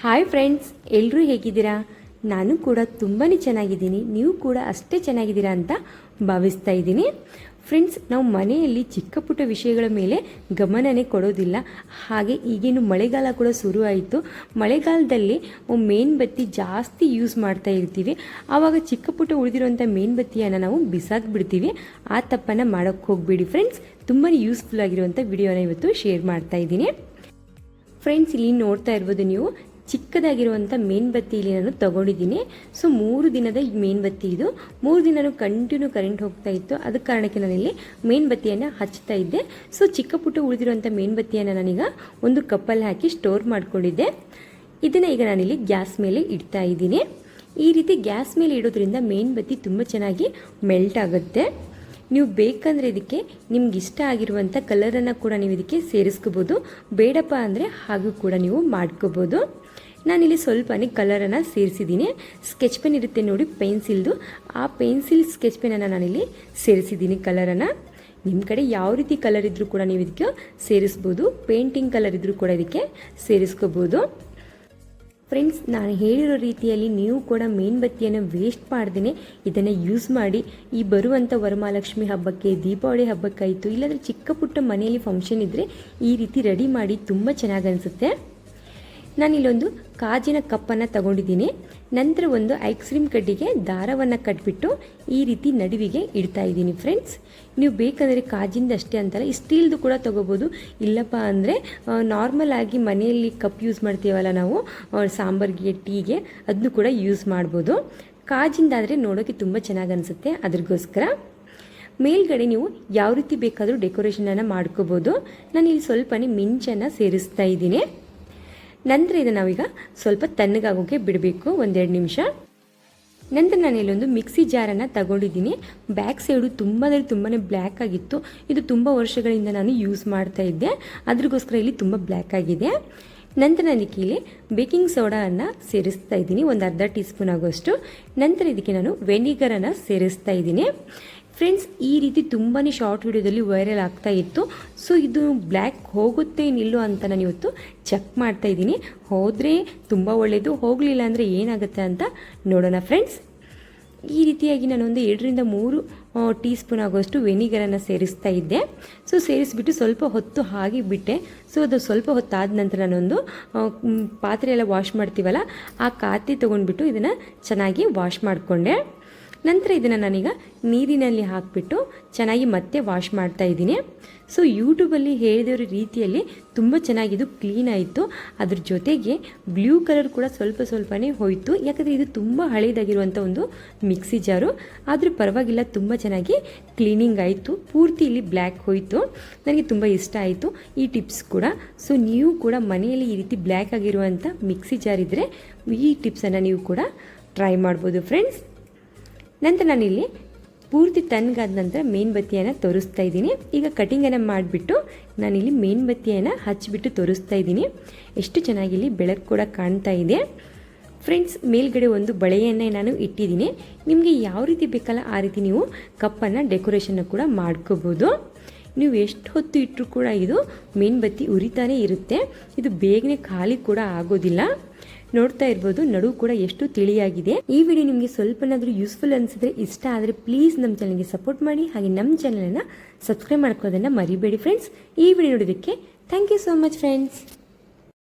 Hi friends, ಎಲ್ಲರೂ ಹೇಗಿದ್ದೀರಾ? ನಾನು ಕೂಡ ತುಂಬಾ ಚೆನ್ನಾಗಿದ್ದೀನಿ. ನೀವು ಕೂಡ ಅಷ್ಟೇ ಚೆನ್ನಾಗಿದ್ದೀರಾ ಅಂತ ಭಾವಿಸ್ತಾ ಇದ್ದೀನಿ. ಫ್ರೆಂಡ್ಸ್, ನಾವು ಮನೆಯಲ್ಲಿ ಚಿಕ್ಕ ಪುಟ್ಟ ವಿಷಯಗಳ ಮೇಲೆ ಗಮನನೇ ಕೊಡೋದಿಲ್ಲ. ಹಾಗೆ ಈಗೇನು ಮಳೆಗಾಲ ಕೂಡ ಶುರು ಆಯಿತು. ಮಳೆಗಾಲದಲ್ಲಿ ಮೇಣಬತ್ತಿ ಜಾಸ್ತಿ ಯೂಸ್ ಮಾಡ್ತಾ ಇರ್ತೀವಿ. ಆವಾಗ ಚಿಕ್ಕ ಪುಟ್ಟ ಉಳಿದಿರುವಂಥ ಮೇಣಬತ್ತಿಯನ್ನು ನಾವು ಬಿಸಾಕ್ಬಿಡ್ತೀವಿ. ಆ ತಪ್ಪನ್ನು ಮಾಡೋಕ್ಕೆ ಹೋಗಬೇಡಿ ಫ್ರೆಂಡ್ಸ್. ತುಂಬಾ ಯೂಸ್ಫುಲ್ ಆಗಿರುವಂಥ ವಿಡಿಯೋನ ಇವತ್ತು ಶೇರ್ ಮಾಡ್ತಾ ಇದ್ದೀನಿ. ಫ್ರೆಂಡ್ಸ್, ಇಲ್ಲಿ ನೋಡ್ತಾ ಇರ್ಬೋದು ನೀವು, ಚಿಕ್ಕದಾಗಿರುವಂಥ ಮೇಣಬತ್ತಿ ಇಲ್ಲಿ ನಾನು ತೊಗೊಂಡಿದ್ದೀನಿ. ಸೊ 3 ದಿನದ ಮೇಣಬತ್ತಿ ಇದು. 3 ದಿನವೂ ಕಂಟಿನ್ಯೂ ಕರೆಂಟ್ ಹೋಗ್ತಾ ಇತ್ತು. ಅದ ಕಾರಣಕ್ಕೆ ನಾನಿಲ್ಲಿ ಮೇಣಬತ್ತಿಯನ್ನು ಹಚ್ತಾ ಇದ್ದೆ. ಸೊ ಚಿಕ್ಕ ಪುಟ್ಟ ಉಳಿದಿರುವಂಥ ಮೇಣಬತ್ತಿಯನ್ನು ನಾನೀಗ ಒಂದು ಕಪ್ಪಲ್ಲಿ ಹಾಕಿ ಸ್ಟೋರ್ ಮಾಡ್ಕೊಂಡಿದ್ದೆ. ಇದನ್ನು ಈಗ ನಾನಿಲ್ಲಿ ಗ್ಯಾಸ್ ಮೇಲೆ ಇಡ್ತಾ ಇದ್ದೀನಿ. ಈ ರೀತಿ ಗ್ಯಾಸ್ ಮೇಲೆ ಇಡೋದ್ರಿಂದ ಮೇಣಬತ್ತಿ ತುಂಬ ಚೆನ್ನಾಗಿ ಮೆಲ್ಟ್ ಆಗುತ್ತೆ. ನೀವು ಬೇಕಂದರೆ ಇದಕ್ಕೆ ನಿಮ್ಗೆ ಇಷ್ಟ ಆಗಿರುವಂಥ ಕಲರನ್ನು ಕೂಡ ನೀವು ಇದಕ್ಕೆ ಸೇರಿಸ್ಕೋಬೋದು. ಬೇಡಪ್ಪ ಅಂದರೆ ಹಾಗೂ ಕೂಡ ನೀವು ಮಾಡ್ಕೋಬೋದು. ನಾನಿಲ್ಲಿ ಸ್ವಲ್ಪನೇ ಕಲರನ್ನು ಸೇರಿಸಿದ್ದೀನಿ. ಸ್ಕೆಚ್ ಪೆನ್ ಇರುತ್ತೆ ನೋಡಿ, ಪೆನ್ಸಿಲ್ದು. ಆ ಪೆನ್ಸಿಲ್ ಸ್ಕೆಚ್ ಪೆನ್ನನ್ನು ನಾನಿಲ್ಲಿ ಸೇರಿಸಿದ್ದೀನಿ ಕಲರನ್ನು. ನಿಮ್ಮ ಕಡೆ ಯಾವ ರೀತಿ ಕಲರ್ ಇದ್ದರೂ ಕೂಡ ನೀವು ಇದಕ್ಕೆ ಸೇರಿಸ್ಬೋದು. ಪೇಂಟಿಂಗ್ ಕಲರ್ ಇದ್ದರೂ ಕೂಡ ಇದಕ್ಕೆ ಸೇರಿಸ್ಕೋಬೋದು. ಫ್ರೆಂಡ್ಸ್, ನಾನು ಹೇಳಿರೋ ರೀತಿಯಲ್ಲಿ ನೀವು ಕೂಡ ಮೇಣಬತ್ತಿಯನ್ನು ವೇಸ್ಟ್ ಮಾಡ್ದೇ ಇದನ್ನು ಯೂಸ್ ಮಾಡಿ. ಈ ಬರುವಂಥ ವರಮಹಾಲಕ್ಷ್ಮಿ ಹಬ್ಬಕ್ಕೆ, ದೀಪಾವಳಿ ಹಬ್ಬಕ್ಕಾಯಿತು, ಇಲ್ಲಾಂದರೆ ಚಿಕ್ಕ ಪುಟ್ಟ ಮನೆಯಲ್ಲಿ ಫಂಕ್ಷನ್ ಇದ್ದರೆ ಈ ರೀತಿ ರೆಡಿ ಮಾಡಿ, ತುಂಬ ಚೆನ್ನಾಗಿ ಅನಿಸುತ್ತೆ. ನಾನಿಲ್ಲೊಂದು ಕಾಜಿನ ಕಪ್ಪನ್ನು ತಗೊಂಡಿದ್ದೀನಿ. ನಂತರ ಒಂದು ಐಸ್ ಕ್ರೀಮ್ ಕಡ್ಡಿಗೆ ದಾರವನ್ನು ಕಟ್ಬಿಟ್ಟು ಈ ರೀತಿ ನಡುವಿಗೆ ಇಡ್ತಾ ಇದ್ದೀನಿ. ಫ್ರೆಂಡ್ಸ್, ನೀವು ಬೇಕಂದರೆ ಕಾಜಿಂದ ಅಷ್ಟೇ ಅಂತಲ್ಲ, ಸ್ಟೀಲ್ದು ಕೂಡ ತೊಗೋಬೋದು. ಇಲ್ಲಪ್ಪ ಅಂದರೆ ನಾರ್ಮಲ್ ಆಗಿ ಮನೆಯಲ್ಲಿ ಕಪ್ ಯೂಸ್ ಮಾಡ್ತೀವಲ್ಲ ನಾವು ಸಾಂಬಾರಿಗೆ, ಟೀಗೆ, ಅದನ್ನು ಕೂಡ ಯೂಸ್ ಮಾಡ್ಬೋದು. ಕಾಜಿಂದಾದರೆ ನೋಡೋಕ್ಕೆ ತುಂಬ ಚೆನ್ನಾಗಿ ಅನಿಸುತ್ತೆ. ಅದ್ರಗೋಸ್ಕರ ಮೇಲ್ಗಡೆ ನೀವು ಯಾವ ರೀತಿ ಬೇಕಾದರೂ ಡೆಕೋರೇಷನನ್ನು ಮಾಡ್ಕೋಬೋದು. ನಾನು ಇಲ್ಲಿ ಸ್ವಲ್ಪನೇ ಮಿಂಚನ್ನು ಸೇರಿಸ್ತಾ ಇದ್ದೀನಿ. ನಂತರ ಇದನ್ನು ನಾವೀಗ ಸ್ವಲ್ಪ ತಣ್ಣಗಾಗೋಕ್ಕೆ ಬಿಡಬೇಕು, 1-2 ನಿಮಿಷ. ನಂತರ ನಾನು ಇಲ್ಲೊಂದು ಮಿಕ್ಸಿ ಜಾರನ್ನು ತಗೊಂಡಿದ್ದೀನಿ. ಬ್ಯಾಕ್ ಸೈಡು ತುಂಬಾ ಬ್ಲ್ಯಾಕ್ ಆಗಿತ್ತು. ಇದು ತುಂಬ ವರ್ಷಗಳಿಂದ ನಾನು ಯೂಸ್ ಮಾಡ್ತಾ ಇದ್ದೆ. ಅದ್ರಗೋಸ್ಕರ ಇಲ್ಲಿ ತುಂಬ ಬ್ಲ್ಯಾಕ್ ಆಗಿದೆ. ನಂತರ ನಾನು ಇಲ್ಲಿ ಬೇಕಿಂಗ್ ಸೋಡಾವನ್ನು ಸೇರಿಸ್ತಾ ಇದ್ದೀನಿ, ಒಂದು ಅರ್ಧ ಟೀ ಸ್ಪೂನ್ ಆಗೋಷ್ಟು. ನಂತರ ಇದಕ್ಕೆ ನಾನು ವೆನಿಗರನ್ನು ಸೇರಿಸ್ತಾ ಇದ್ದೀನಿ. ಫ್ರೆಂಡ್ಸ್, ಈ ರೀತಿ ತುಂಬಾ ಶಾರ್ಟ್ ವಿಡಿಯೋದಲ್ಲಿ ವೈರಲ್ ಆಗ್ತಾ ಇತ್ತು. ಸೊ ಇದು ಬ್ಲ್ಯಾಕ್ ಹೋಗುತ್ತೆ ನಿಲ್ಲೋ ಅಂತ ನಾನು ಇವತ್ತು ಚೆಕ್ ಮಾಡ್ತಾ ಇದ್ದೀನಿ. ಹೋದರೆ ತುಂಬ ಒಳ್ಳೆಯದು, ಹೋಗಲಿಲ್ಲ ಅಂದರೆ ಏನಾಗುತ್ತೆ ಅಂತ ನೋಡೋಣ. ಫ್ರೆಂಡ್ಸ್, ಈ ರೀತಿಯಾಗಿ ನಾನೊಂದು 2-3 ಟೀ ಸ್ಪೂನ್ ಆಗೋಷ್ಟು ವೆನಿಗರನ್ನು ಸೇರಿಸ್ತಾ ಇದ್ದೆ. ಸೊ ಸೇರಿಸ್ಬಿಟ್ಟು ಸ್ವಲ್ಪ ಹೊತ್ತು ಹಾಗೆ ಬಿಟ್ಟೆ. ಸೊ ಅದು ಸ್ವಲ್ಪ ಹೊತ್ತಾದ ನಂತರ ನಾನೊಂದು ಪಾತ್ರೆ ಎಲ್ಲ ವಾಶ್ ಮಾಡ್ತೀವಲ್ಲ, ಆ ಕಾತಿ ತೊಗೊಂಡ್ಬಿಟ್ಟು ಇದನ್ನು ಚೆನ್ನಾಗಿ ವಾಶ್ ಮಾಡಿಕೊಂಡೆ. ನಂತರ ಇದನ್ನು ನಾನೀಗ ನೀರಿನಲ್ಲಿ ಹಾಕಿಬಿಟ್ಟು ಚೆನ್ನಾಗಿ ಮತ್ತೆ ವಾಶ್ ಮಾಡ್ತಾ ಇದ್ದೀನಿ. ಸೊ ಯೂಟ್ಯೂಬಲ್ಲಿ ಹೇಳಿದವ್ರ ರೀತಿಯಲ್ಲಿ ತುಂಬ ಚೆನ್ನಾಗಿದು ಕ್ಲೀನ್ ಆಯಿತು. ಅದ್ರ ಜೊತೆಗೆ ಬ್ಲೂ ಕಲರ್ ಕೂಡ ಸ್ವಲ್ಪನೇ ಹೋಯಿತು. ಯಾಕಂದರೆ ಇದು ತುಂಬ ಹಳೇದಾಗಿರುವಂಥ ಒಂದು ಮಿಕ್ಸಿ ಜಾರು. ಆದರೂ ಪರವಾಗಿಲ್ಲ, ತುಂಬ ಚೆನ್ನಾಗಿ ಕ್ಲೀನಿಂಗ್ ಆಯಿತು. ಪೂರ್ತಿ ಇಲ್ಲಿ ಬ್ಲ್ಯಾಕ್ ಹೋಯಿತು. ನನಗೆ ತುಂಬ ಇಷ್ಟ ಆಯಿತು ಈ ಟಿಪ್ಸ್ ಕೂಡ. ಸೊ ನೀವು ಕೂಡ ಮನೆಯಲ್ಲಿ ಈ ರೀತಿ ಬ್ಲ್ಯಾಕ್ ಆಗಿರುವಂಥ ಮಿಕ್ಸಿ ಜಾರ್ ಇದ್ದರೆ ಈ ಟಿಪ್ಸನ್ನು ನೀವು ಕೂಡ ಟ್ರೈ ಮಾಡ್ಬೋದು. ಫ್ರೆಂಡ್ಸ್, ನಂತರ ನಾನಿಲ್ಲಿ ಪೂರ್ತಿ ತಣ್ಣಗಾದ ನಂತರ ಮೇಣಬತ್ತಿಯನ್ನು ತೋರಿಸ್ತಾ ಇದ್ದೀನಿ. ಈಗ ಕಟಿಂಗನ್ನು ಮಾಡಿಬಿಟ್ಟು ನಾನಿಲ್ಲಿ ಮೇಣಬತ್ತಿಯನ್ನು ಹಚ್ಚಿಬಿಟ್ಟು ತೋರಿಸ್ತಾ ಇದ್ದೀನಿ. ಎಷ್ಟು ಚೆನ್ನಾಗಿಲ್ಲಿ ಬೆಳಕು ಕೂಡ ಕಾಣ್ತಾ ಇದೆ. ಫ್ರೆಂಡ್ಸ್, ಮೇಲ್ಗಡೆ ಒಂದು ಬಳೆಯನ್ನೇ ನಾನು ಇಟ್ಟಿದ್ದೀನಿ. ನಿಮಗೆ ಯಾವ ರೀತಿ ಬೇಕಲ್ಲ ಆ ರೀತಿ ನೀವು ಕಪ್ಪನ್ನು ಡೆಕೋರೇಷನ್ನ ಕೂಡ ಮಾಡ್ಕೋಬೋದು. ನೀವು ಎಷ್ಟು ಹೊತ್ತು ಇಟ್ಟರೂ ಕೂಡ ಇದು ಮೇಣಬತ್ತಿ ಉರಿತಾನೇ ಇರುತ್ತೆ. ಇದು ಬೇಗನೆ ಖಾಲಿ ಕೂಡ ಆಗೋದಿಲ್ಲ. ನೋಡ್ತಾ ಇರ್ಬೋದು, ನಡುವು ಕೂಡ ಎಷ್ಟು ತಿಳಿಯಾಗಿದೆ. ಈ ವಿಡಿಯೋ ನಿಮಗೆ ಸ್ವಲ್ಪನಾದರೂ ಯೂಸ್ಫುಲ್ ಅನಿಸಿದ್ರೆ, ಇಷ್ಟ ಆದರೆ ಪ್ಲೀಸ್ ನಮ್ಮ ಚಾನಲ್ಗೆ ಸಪೋರ್ಟ್ ಮಾಡಿ. ಹಾಗೆ ನಮ್ಮ ಚಾನಲನ್ನು ಸಬ್ಸ್ಕ್ರೈಬ್ ಮಾಡ್ಕೊಳ್ಳೋದನ್ನು ಮರಿಬೇಡಿ. ಫ್ರೆಂಡ್ಸ್, ಈ ವಿಡಿಯೋ ನೋಡೋದಕ್ಕೆ thank you so much friends.